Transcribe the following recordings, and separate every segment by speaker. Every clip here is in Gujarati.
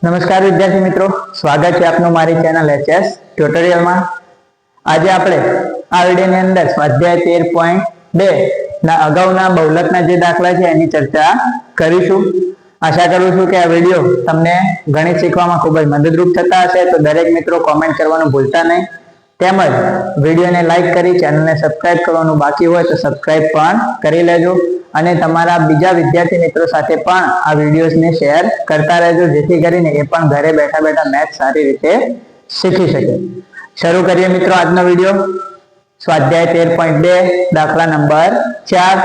Speaker 1: નમસ્કાર વિદ્યાર્થી મિત્રો, સ્વાગત છે આપનું મારી ચેનલ એચએસ ટ્યુટોરિયલમાં। આજે આપણે આ વિડિયોની અંદર સ્વાધ્યાય 13.2 ના અગાઉના બહુલકના જે દાખલા છે એની ચર્ચા કરીશું। આશા કરું છું કે આ વિડિયો તમને ગણિત શીખવામાં ખૂબ જ મદદરૂપ થતા હશે। તો દરેક મિત્રો કોમેન્ટ કરવાનું ભૂલતા નહીં, તેમજ વિડિયોને લાઈક કરી ચેનલને સબસ્ક્રાઇબ કરવાનું બાકી હોય તો સબસ્ક્રાઇબ પણ કરી લેજો અને તમારા બીજા વિદ્યાર્થી મિત્રો સાથે પણ આ વિડિયોઝને શેર કરતા રહેજો, જેથી કરીને એ પણ ઘરે બેઠા બેઠા મેથ સારી રીતે શીખી શકે। શરૂ કરીએ મિત્રો આજનો વિડિયો। સ્વાધ્યાય 13.2 દાખલા નંબર 4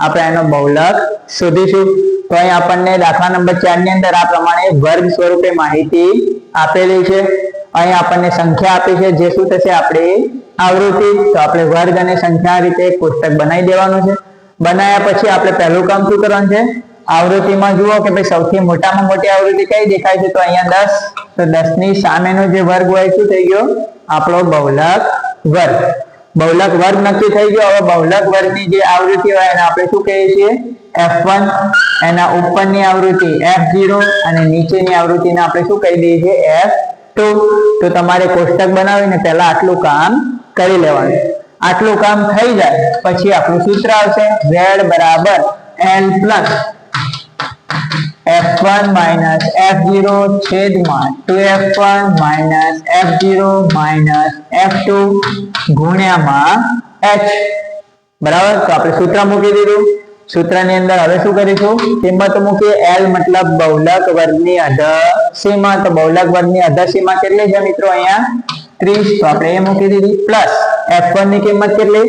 Speaker 1: આપણે એનો બહુલક શોધીશું। તો અહીં આપણને દાખલા નંબર 4 ની અંદર આ પ્રમાણે વર્ગ સ્વરૂપે માહિતી આપેલી છે। અહીં આપણને સંખ્યા આપી છે, જે શું થશે આપણી આવૃત્તિ। તો આપણે વર્ગ અને સંખ્યા રીતે કોષ્ટક બનાવી દેવાનું છે। બનાવ્યા પછી આપણે પહેલું કામ શું કરવાનું છે, આવૃત્તિમાં જુઓ કે ભાઈ સૌથી મોટામાં મોટી આવૃત્તિ કઈ દેખાય છે, તો અહીંયા 10। તો 10 ની સામેનો જે વર્ગ હોય શું થઈ ગયો, આપણો બહુલક વર્ગ। બહુલક વર્ગ નક્કી થઈ ગયો। હવે બહુલક વર્ગની જે આવૃત્તિ હોય એને આપણે શું કહીએ છીએ, f1। એના ઉપરની આવૃત્તિ f0 અને નીચેની આવૃત્તિને આપણે શું કહી દઈએ છીએ, f2। તો તમારે કોષ્ટક બનાવીને પહેલા આટલું કામ કરી લેવાનું। આટલું કામ થઈ જાય પછી આપણું સૂત્ર આવશે, z બરાબર l plus f1 minus f0 છેદમાં 2f1 minus f0 minus f2 ગુણ્યામાં h બરાબર। તો આપણે સૂત્ર મૂકી દીધું। સૂત્રની અંદર હવે શું કરીશું, કિંમત મૂકીએ। l મતલબ બહુલક વર્ગની અધસીમા। તો બહુલક વર્ગની અધસીમા કેટલી છે મિત્રો, અહીંયા 30। તો આપણે એ મૂકી દીધી, પ્લસ f1 ની કિંમત કેટલી,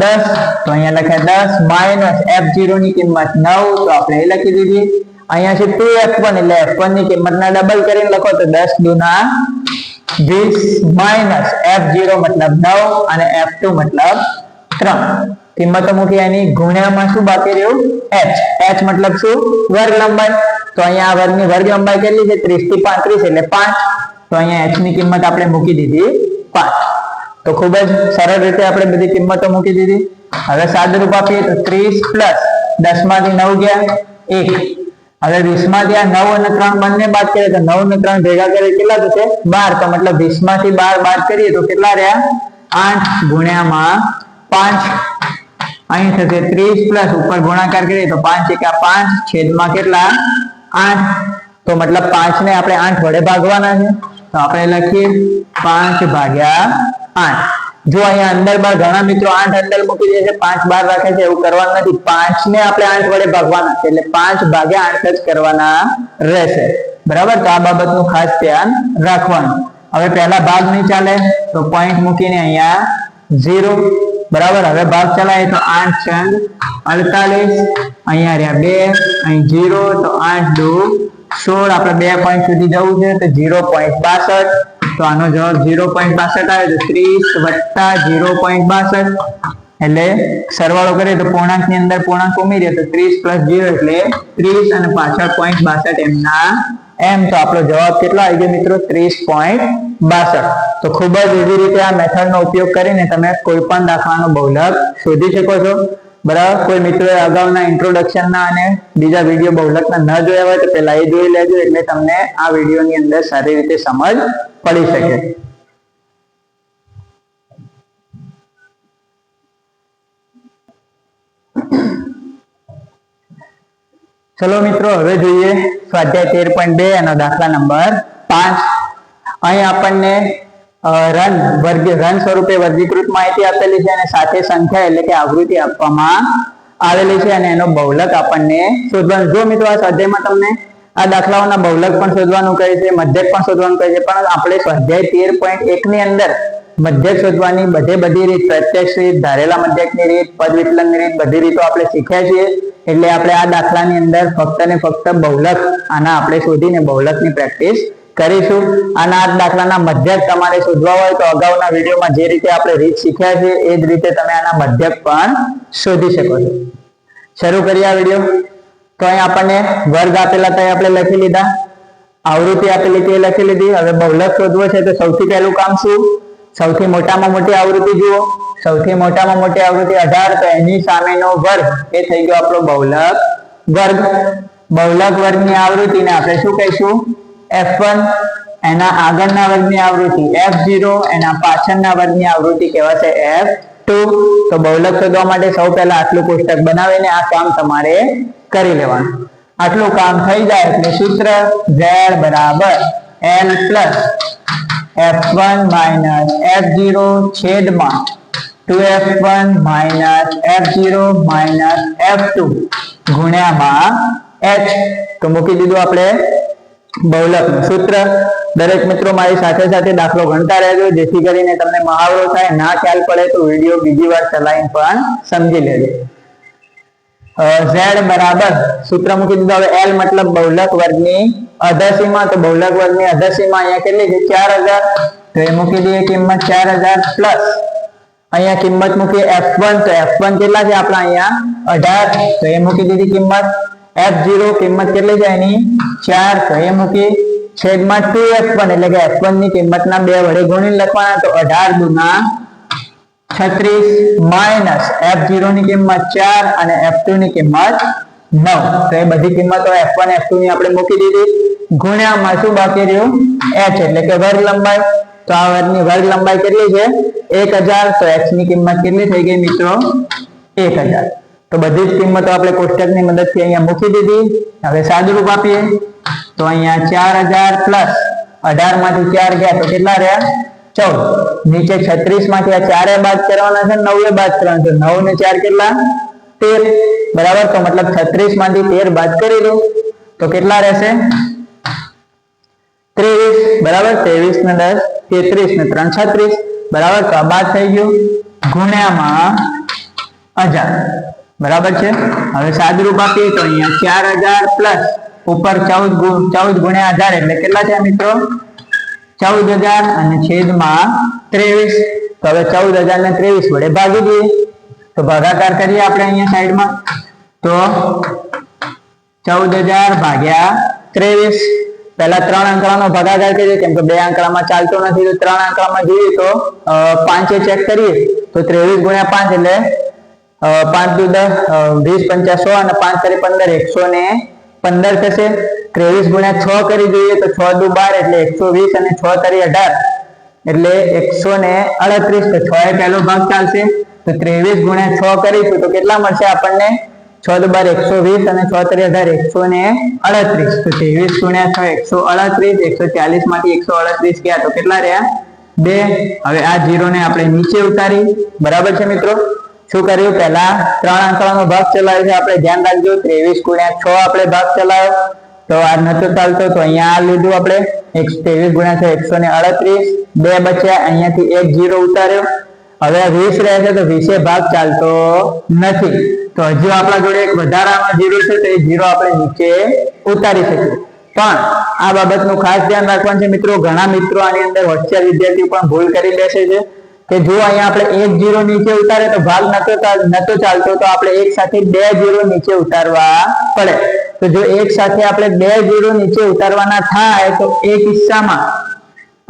Speaker 1: 10। તો અહીંયા લખ્યા 10 માઇનસ f0 ની કિંમત 9। તો આપણે એ લખી દીધી। અહીંયા છે 2f1 એટલે f1 ની કિંમતના ડબલ કરીને લખો તો 10 દુના 20 માઇનસ f0 મતલબ 9 અને f2 મતલબ 3। કિંમતો મૂકી, એની ગુણ્યામાં શું બાકી રહ્યું, h। h મતલબ શું, વર્ગ લંબાઈ। તો અહીંયા આ વર્ગની વર્ગ લંબાઈ કેટલી છે, 30 થી 35 એટલે 5। તો અહીંયા h ની કિંમત આપણે મૂકી દીધી 5। તો ખૂબ જ સરળ રીતે આપણે બધી કિંમતો મૂકી દીધી। હવે સાદુરૂપ આપીએ તો 30 પ્લસ 10 માંથી 9 ગયા 1। હવે 20 માંથી આ 9 અને 3 બંને બાદ કરીએ તો 9 અને 3 ભેગા કરીએ કેટલા થશે, 12। તો મતલબ 20 માંથી 12 બાદ કરીએ તો કેટલા રહ્યા, 8 ગુણ્યામાં 5। અહીં થશે 30 પ્લસ ઉપર ગુણાકાર કરીએ તો 5 એકા 5 છેદમાં કેટલા 8। તો મતલબ 5 ને આપણે 8 વડે ભાગવાના છે। તો આપણે લખીએ 5 ભાગ્યા 8। જો અહીંયા અંદર બાર ઘણા મિત્રો 8 અંદર મૂકી દે છે, 5 બહાર રાખે છે, એવું કરવાનું નથી। 5 ને આપણે 8 વડે ભાગવાના છે, એટલે 5 ભાગ્યા 8 જ કરવાના રહેશે, બરાબર। તો આ બાબતનું ખાસ ધ્યાન રાખવાનું। હવે પહેલા ભાગ નહીં ચાલે તો પોઈન્ટ મૂકીને અહીંયા 0 બરાબર। હવે ભાગ ચલાવીએ તો 8 છંગ 48, અહીંયા રહ્યા 2, અહીં 0। તો 8 દુ 16, આપણે 2 પોઈન્ટ સુધી જવું છે તો 0.62। તો આનો જવાબ 0.62 આવે તો 30 વત્તા 0.62 એટલે સરવાળો કરીએ તો પૂર્ણાંક ની અંદર પૂર્ણાંક ઉમેરીએ તો 30 પ્લસ 0 એટલે 30 અને પાછળ 0.62 એમના એમ। તો આપણો જવાબ કેટલો આવી ગયો મિત્રો, 30.62। તો ખૂબ જ એવી રીતે આ મેથડનો ઉપયોગ કરીને તમે કોઈ પણ દાખલાનો બહુલક શોધી શકો છો, બરાબર। કોઈ મિત્રોએ અગાઉના ઇન્ટ્રોડક્શનના અને બીજા વિડીયો બહુલકના ન જોયા હોય તો પહેલા એ જોઈ લેજો, એટલે તમને આ વિડીયોની અંદર સારી રીતે સમજ પડી શકે। ચલો મિત્રો હવે જોઈએ સ્વાધ્યાય 13.2 એનો દાખલા નંબર 5। અહીં આપણને રન સ્વરૂપે વર્ગીકૃત માહિતી આપેલી છે અને સાથે સંખ્યા એટલે કે આવૃત્તિ આપવામાં આવેલી છે અને એનો બહુલક આપણને શોધવાનું। જો મિત્રો આ સ્વાધ્યાયમાં તમને આ દાખલાઓના બહુલક પણ શોધવાનું કહે છે, મધ્યક પણ શોધવાનું કહે છે, પણ આપણે સ્વાધ્યાય 13.1 ની અંદર મધ્યક શોધવાની બધી રીત, પ્રત્યક્ષ રીત, ધારેલા મધ્યકની રીત, પદ વિકલનની રીત, બધી રીતો આપણે શીખ્યા છીએ। એટલે આપણે આ દાખલાની અંદર ફક્ત ને ફક્ત બહુલક આના આપણે શોધીને બહુલકની પ્રેક્ટિસ કરીશું। આના આ દાખલાના મધ્યક તમારે શોધવા હોય તો અગાઉના વિડીયોમાં જે રીતે આપણે રીત શીખ્યા છે એ જ રીતે તમે આના મધ્યક પણ શોધી શકો છો। શરૂ કરીએ આ વિડીયો। તો અહીં આપણને વર્ગ આપેલા હતા આપણે લખી લીધા, આવૃત્તિ આપેલી તે લખી લીધી। હવે બહુલક શોધવો છે તો સૌથી પહેલું કામ શું, સૌથી મોટામાં મોટી આવૃત્તિ જુઓ। સૌથી મોટામાં મોટી આવૃત્તિ 18, તો એની સામેનો વર્ગ એ થઈ ગયો આપણો બહુલક વર્ગ। બહુલક વર્ગની આવૃત્તિને આપણે શું કહીશું, f1 એના આગળના વર્ગની આવૃત્તિ f0 એના પાછળના વર્ગની આવૃત્તિ કહેવાશે f2. તો બહુલક શોધવા માટે સૌ પહેલા આટલું કોષ્ટક બનાવીને આ કામ તમારે કરી લેવાનું. આટલું કામ થઈ જાય એટલે સૂત્ર z બરાબર l plus f1 minus f0 છેદમાં 2f1 minus f0 minus f2 ગુણ્યામાં h. તો મૂકી દીધું આપણે બહુલકનું સૂત્ર. દરેક મિત્રો મારી સાથે સાથે દાખલો ગણતા રહેજો, જેથી કરીને તમને મહાવરો થાય. ના ખ્યાલ પડે તો વિડીયો બીજી વાર ચલાવીને પણ સમજી લેજો. z બરાબર સૂત્ર મૂકી દીધું. હવે l મતલબ બહુલક વર્ગની અધસીમા. તો બહુલક વર્ગની અધસીમા અહીંયા કેટલી છે? 4000. તો એ મૂકી દઈએ કિંમત 4000 પ્લસ અહીંયા કિંમત મૂકીએ f1. તો f1 કેટલા છે આપણા અહીંયા 18. તો એ મૂકી દીધી કિંમત. f0 કિંમત કેટલી છે એની 4. તો એ મૂકી છેદમાં 2f1 એટલે કે f1 ની કિંમતના 2 વડે ગુણીને લખવાના. તો 18 દુના 36 માઇનસ f0 ની કિંમત 4 અને f2 ની કિંમત 9. તો એ બધી કિંમતો f1 f2 ની આપણે મૂકી દીધી. ગુણ્યામાં શું બાકી રહ્યું? h એટલે કે વર્ગ લંબાઈ. તો આ વર્ગની વર્ગ લંબાઈ કેટલી છે? 1000. તો h ની કિંમત કેટલી થઈ ગઈ મિત્રો? 1000. તો બધી જ કિંમતો આપણે કોષ્ટકની મદદથી અહીંયા મૂકી દીધી. હવે સાદુરૂપ આપીએ તો અહીંયા 4000 પ્લસ 18 માંથી 4 ગયા તો કેટલા રહ્યા? 14. નીચે 36 માંથી આ 4 બાદ કરવાના છે, 9 બાદ કરવાના છે. 9 ને 4 કેટલા? 13. બરાબર. તો મતલબ 36 માંથી 13 બાદ કરી દો તો કેટલા રહેશે? 23. બરાબર. 23 ને 10 33 ને 3 36. બરાબર. તો આ બાદ થઈ ગયું. ગુણ્યામાં 1000. બરાબર છે. હવે સાદુરૂપ આપીએ તો અહીંયા 4000 પ્લસ ઉપર 14 ગુણ્યા 1000 એટલે કેટલા થયા મિત્રો? 14000 અને છેદમાં 23. તો હવે 14000 ને 23 વડે ભાગી દઈએ. તો ભાગાકાર કરીએ આપણે અહીંયા સાઈડમાં. તો 14000 ભાગ્યા 23. પહેલા 3 આંકડાનો ભાગાકાર કરીએ, કેમ કે 2 આંકડામાં ચાલતો નથી. તો 3 આંકડામાં જોઈએ તો 5 ચેક કરીએ તો 23 ગુણ્યા 5 એટલે 5 દુ 10 20 50 100 અને 5 તરી 15 115 થશે. 23 ગુણ્યા 6 કરી જોઈએ તો 6 દુ 12 એટલે 120 અને 6 તરી 18 એટલે 138. તો 6 એ પહેલો ભાગ ચાલશે. તો 23 ગુણ્યા 6 કરીશું તો કેટલા મળશે આપણને? 6 દુ 12 120 અને 6 તરી 18 138. તો 23 ગુણ્યા 6 138. 140 માંથી 138 ગયા તો કેટલા રહ્યા? 2. હવે આ 0 ને આપણે નીચે ઉતારી. બરાબર છે મિત્રો. શું કર્યું? પહેલા 3 આંકડાનો ભાગ ચલાવ્યો છે આપણે, ધ્યાન રાખજો. 23 ગુણ્યા 6 આપણે ભાગ ચલાવ્યો તો આ નતો ચાલતો. તો અહીંયા આ લીધું આપણે 23 ગુણ્યા 6 138. 2 બચ્યા. અહીંયાથી 1 0 ઉતાર્યો. હવે 20 રહે છે તો 20 ભાગ ચાલતો નથી. તો હજુ આપણા જોડે એક વધારાનો 0 છે, તો એ 0 આપણે નીચે ઉતારી શકીએ. પણ આ બાબતનું ખાસ ધ્યાન રાખવાનું છે મિત્રો. ઘણા મિત્રો આની અંદર હોશિયાર વિદ્યાર્થીઓ પણ ભૂલ કરી બેસે છે કે જો અહીંયા આપણે 1 0 નીચે ઉતારે તો ભાગ નતો ચાલતો, તો આપણે એક સાથે 2 0 નીચે ઉતારવા પડે. તો જો એક સાથે આપણે 2 0 નીચે ઉતારવાના થાય તો એ કિસ્સામાં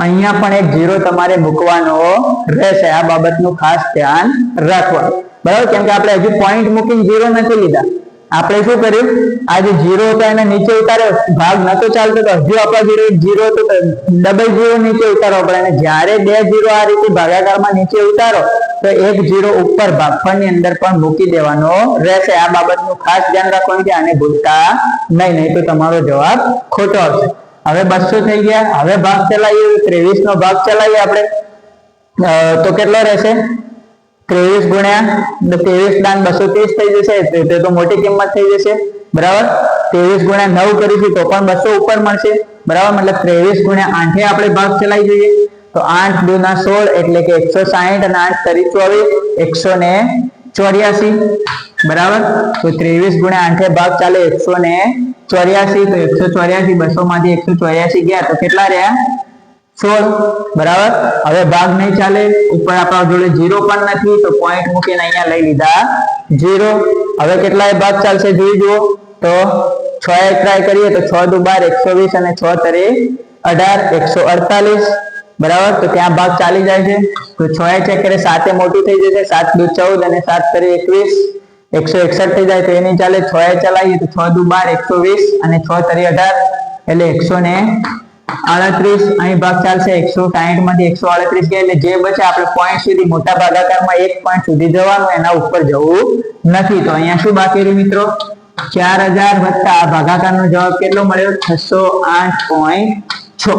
Speaker 1: અહીંયા પણ એક 0 તમારે મૂકવાનો રહેશે. આ બાબતનું ખાસ ધ્યાન રાખવાનું. બરાબર. કેમ કે આપણે હજુ પોઈન્ટ મૂકીને 0 નથી લીધા. આપણે શું કર્યું? આ જે 0 હતો એને નીચે ઉતાર્યો, ભાગ નતો ચાલતો તો હજુ આપણા જોડે 0 હતો તો ડબલ 0 નીચે ઉતારવો પડે. અને જ્યારે 2 0 આ રીતે ભાગાકારમાં નીચે ઉતારો તો એક 0 ઉપર ભાગફળની અંદર પણ મૂકી દેવાનો રહેશે. આ બાબતનું ખાસ ધ્યાન રાખવાનું છે. આને ભૂલતા નહીં તો તમારો જવાબ ખોટો આવશે. હવે 200 થઈ ગયા. હવે ભાગ ચલાવીએ. 23 નો ભાગ ચલાવીએ આપણે તો કેટલો રહેશે? 23 ગુણ્યા 23 દાન 230 થઈ જશે. તે તો મોટી કિંમત થઈ જશે. બરાબર. 23 ગુણ્યા 9 કરીશું તો પણ 200 ઉપર મળશે. બરાબર. મતલબ 23 ગુણ્યા 8 આપણે ભાગ ચલાવી જોઈએ. તો 8 દુ 16 એટલે કે 160 અને 8 તરી 24 184. બરાબર. તો 23 ગુણ્યા 8 ભાગ ચાલે 184. તો 184 200 માંથી 184 ગયા તો કેટલા રહ્યા? 16. બરાબર. હવે ભાગ નહીં ચાલે. ઉપર આપણા જોડે 0 પણ નથી તો પોઈન્ટ મૂકીને અહીંયા લઈ લીધા 0. હવે કેટલાય ભાગ ચાલશે જોઈ જુઓ. તો 6 ટ્રાય કરીએ તો 6 દુ 12 120 અને 6 તરી 18 148. બરાબર. તો ત્યાં ભાગ ચાલી જાય છે. તો 6 ચેક કરે 7 મોટું થઈ જશે. 7 દુ 14 અને 7 તરી 21 161 થઈ જાય તો એની ચાલે. 6 ચલાવીએ તો 6 દુ 12 120 અને 6 તરી 18 એટલે 38 અહીં ભાગ ચાલશે 160 માંથી 138 ગયા એટલે જે બચે આપણે પોઈન્ટ સુધી મોટા ભાગાકારમાં એક પોઈન્ટ સુધી જવાનું, એના ઉપર જવું નથી. તો અહીંયા શું બાકી રહ્યું મિત્રો? 4000 વત્તા આ ભાગાકારનો જવાબ કેટલો મળ્યો? 608.6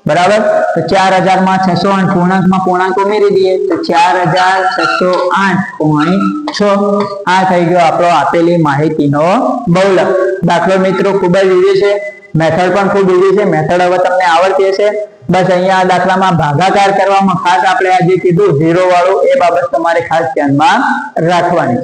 Speaker 1: બરાબર. તો 4000 માં 608 પૂર્ણાંકમાં પૂર્ણાંક ઉમેરી દઈએ તો 4608.6 આ થઈ ગયો આપણો આપેલી માહિતીનો બહુલક. દાખલો મિત્રો ખૂબ જ ઈઝી છે, મેથડ પણ ખૂબ ઈઝી છે. મેથડ હવે તમને આવડતી હશે. બસ અહીંયા આ દાખલામાં ભાગાકાર કરવામાં ખાસ આપણે આજે કીધું 0 વાળું, એ બાબત તમારે ખાસ ધ્યાનમાં રાખવાની.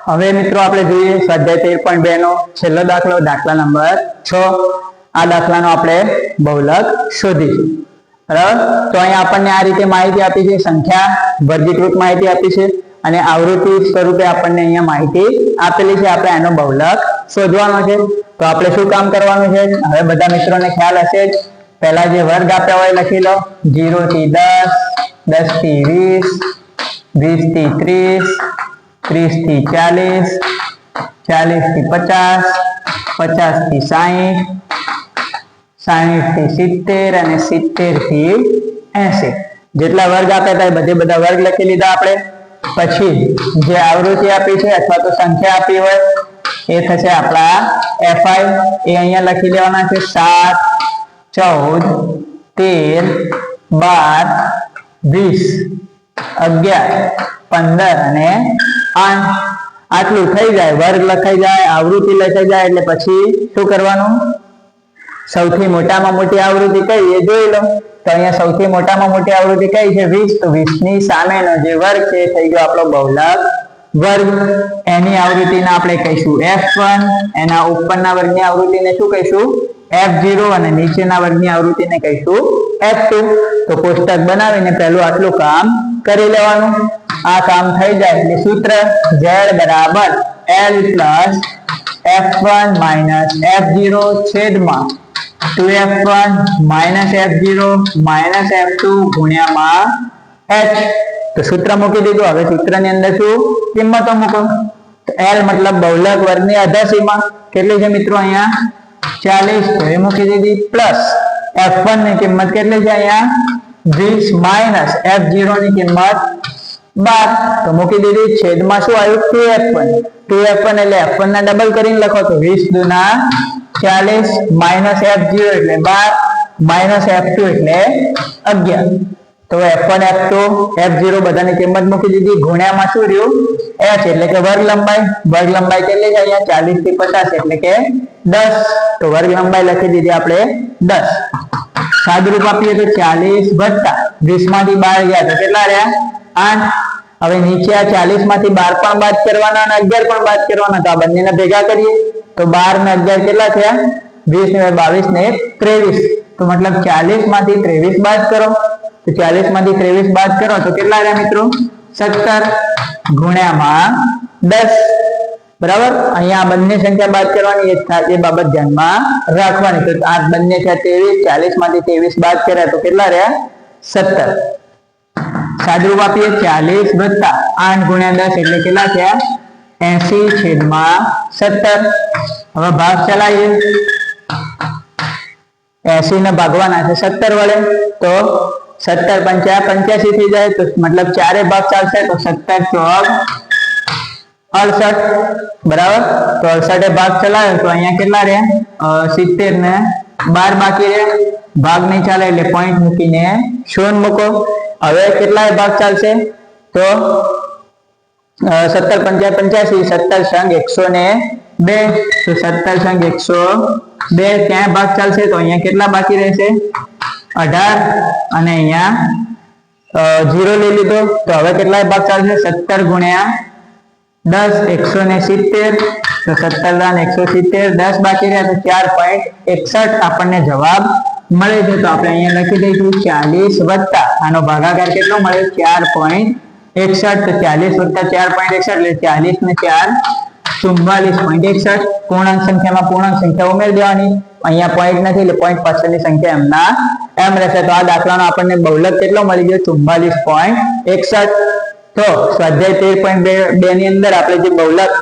Speaker 1: હવે મિત્રો આપણે જોઈએ સ્વાધ્યાય 13.2 નો છેલ્લો દાખલો, દાખલા નંબર 6. આ દાખલાનો આપણે બહુલક શોધીશું. બરાબર. તો અહીંયા આપણને આ રીતે માહિતી આપી છે, સંખ્યા વર્ગીકૃત માહિતી આપી છે અને આવૃત્તિ સ્વરૂપે આપણને અહીંયા માહિતી આપેલી છે. આપણે આનો બહુલક શોધવાનો છે. તો આપણે શું કામ કરવાનું છે? હવે બધા મિત્રોને ખ્યાલ હશે જ. પહેલા જે વર્ગ આપ્યા હોય લખી લો. 0 થી 10, 10 થી 20, 20 થી 30, 30 થી 40, 40 થી 50, 50 થી 60, 60 થી 70 અને 70 થી 80. જેટલા વર્ગ આપ્યા હતા એ બધા વર્ગ લખી લીધા આપણે. પછી જે આવૃત્તિ આપી છે અથવા તો સંખ્યા આપી હોય એ થશે આપણા fi. એ અહીંયા લખી લેવાના છે 7, 14, 13, 12, 20, 11, 15 અને 8. આટલું થઈ જાય, વર્ગ લખાઈ જાય, આવૃત્તિ લખાઈ જાય એટલે પછી શું કરવાનું? સૌથી મોટામાં મોટી આવૃત્તિ કઈ એ જોઈ લો. તો અહીંયા સૌથી મોટામાં મોટી આવૃત્તિ કઈ છે? 20. તો 20 ની સામેનો જે વર્ગ છે થઈ ગયો આપણો બહુલક વર્ગ. એની આવૃત્તિને આપણે કહીશું f1, એના ઉપરના વર્ગની આવૃત્તિને શું કહીશું? f0 અને નીચેના વર્ગની આવૃત્તિને કહીશું f2. તો કોષ્ટક બનાવીને પહેલું આટલું કામ કરી લેવાનું. આ કામ થઈ જાય એટલે સૂત્ર z બરાબર l plus f1 minus f0 છેદમાં 2f1 minus f0 minus f2 ગુણ્યામાં h. તો સૂત્ર મૂકી દીધું. હવે સૂત્રની અંદર શું કિંમતો મૂકો? તો l મતલબ બહુલક વર્ગની અધા સીમા કેટલી છે મિત્રો? અહીંયા 40. તો એ મૂકી દીધી. પ્લસ f1 ની કિંમત કેટલી છે? અહીંયા 20 માઇનસ f0 ની કિંમત 12. તો મૂકી દીધી. છેદમાં શું આવ્યું? 2f1. 2f1 એટલે f1 ના ડબલ કરીને લખો તો 20 દુના 40 માઇનસ f0 એટલે 12 માઇનસ f2 એટલે 11. તો f1 f2 f0 બધાની કિંમત મૂકી દીધી. ગુણ્યામાં શું રહ્યું? h એટલે કે વર્ગ લંબાઈ. વર્ગ લંબાઈ કેટલી છે? અહીંયા 40 થી 50 એટલે કે 10. તો વર્ગ લંબાઈ લખી દીધી આપણે 10. સાદુરૂપ આપીએ તો 40 વત્તા 20 માંથી 12 ગયા તો કેટલા રહ્યા? 8. હવે નીચે આ 40 માંથી 12 પણ બાદ કરવાના અને 11 પણ બાદ કરવાના. તો આ બંનેને ભેગા કરીએ તો 12 ને 11 કેટલા થયા? 20 ને 22 ને 23. તો મતલબ 40 માંથી 23 બાદ કરો. તો 40 માંથી 23 બાદ કરો તો કેટલા રહ્યા મિત્રો? 17 ગુણ્યામાં 10. બરાબર. અહીંયા બંને સંખ્યા બાદ કરવાની, એ બાબત ધ્યાનમાં રાખવાની. તો આ બંને છે 23, 40 માંથી 23 બાદ કર્યા તો કેટલા રહ્યા? 17. સાદુરૂપ આપીએ 40 વત્તા 8 ગુણ્યા 10 એટલે કેટલા થયા? 80 છેદમાં 17. હવે ભાગ ચલાવીએ. 80 ને ભાગવાના છે 17 વડે. તો 17 પંચા 85 થઈ જાય. તો મતલબ ચારે ભાગ ચાલશે. તો 17 ચોક 68. બરાબર. તો 68 ભાગ ચલાવ્યો તો અહીંયા કેટલા રહ્યા? 70 ને 12 બાકી રહ્યા. ભાગ નહીં ચાલે એટલે પોઈન્ટ મૂકીને 0 મૂકો. હવે કેટલા ભાગ ચાલશે? તો 17 પંચા 85, 17 સંગ 102. તો 17 સંગ 102 ક્યાં ભાગ ચાલશે? તો અહીંયા કેટલા બાકી રહેશે? 18 અને અહીંયા 0 લઈ લીધો. તો હવે કેટલા ભાગ ચાલશે? 17 ગુણ્યા 10 170. તો 17 અને 170 10 બાકી રહ્યા તો 4.61 આપણને જવાબ મળે છે. તો આપણે અહીંયા લખી દઈશું 40 વત્તા આનો ભાગાકાર કેટલો મળ્યો? 4.61. તો 40 વત્તા 4.61 એટલે 40 ને 4 44.61. પૂર્ણાંક સંખ્યામાં પૂર્ણાંક સંખ્યા ઉમેરી દેવાની. અહીંયા પોઈન્ટ નથી એટલે પોઈન્ટ પાછળની સંખ્યા એમના એમ રહેશે. તો આ દાખલાનો આપણને બહુલક કેટલો મળી ગયો? 44.61. તો સ્વાધ્યાય 13.2 ની અંદર આપણે જે બહુલક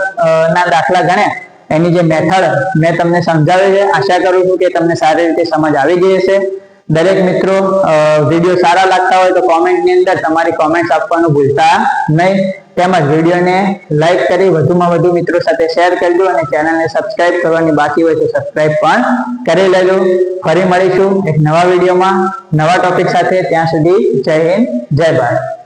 Speaker 1: ના દાખલા ગણ્યા એની જે મેથડ મેં તમને સમજાવી છે. આશા કરું છું કે તમને સારી રીતે સમજ આવી ગઈ હશે. દરેક મિત્રો વિડીયો સારા લાગતા હોય તો કોમેન્ટની અંદર તમારી કોમેન્ટ્સ આપવાનું ભૂલતા નહીં. તેમજ વિડીયોને લાઈક કરી વધુમાં વધુ મિત્રો સાથે શેર કરજો અને ચેનલને સબસ્ક્રાઇબ કરવાની બાકી હોય તો સબસ્ક્રાઇબ પણ કરી લેજો. ફરી મળીશું એક નવા વિડીયોમાં નવા ટોપિક સાથે. ત્યાં સુધી જય હિન્દ, જય ભારત.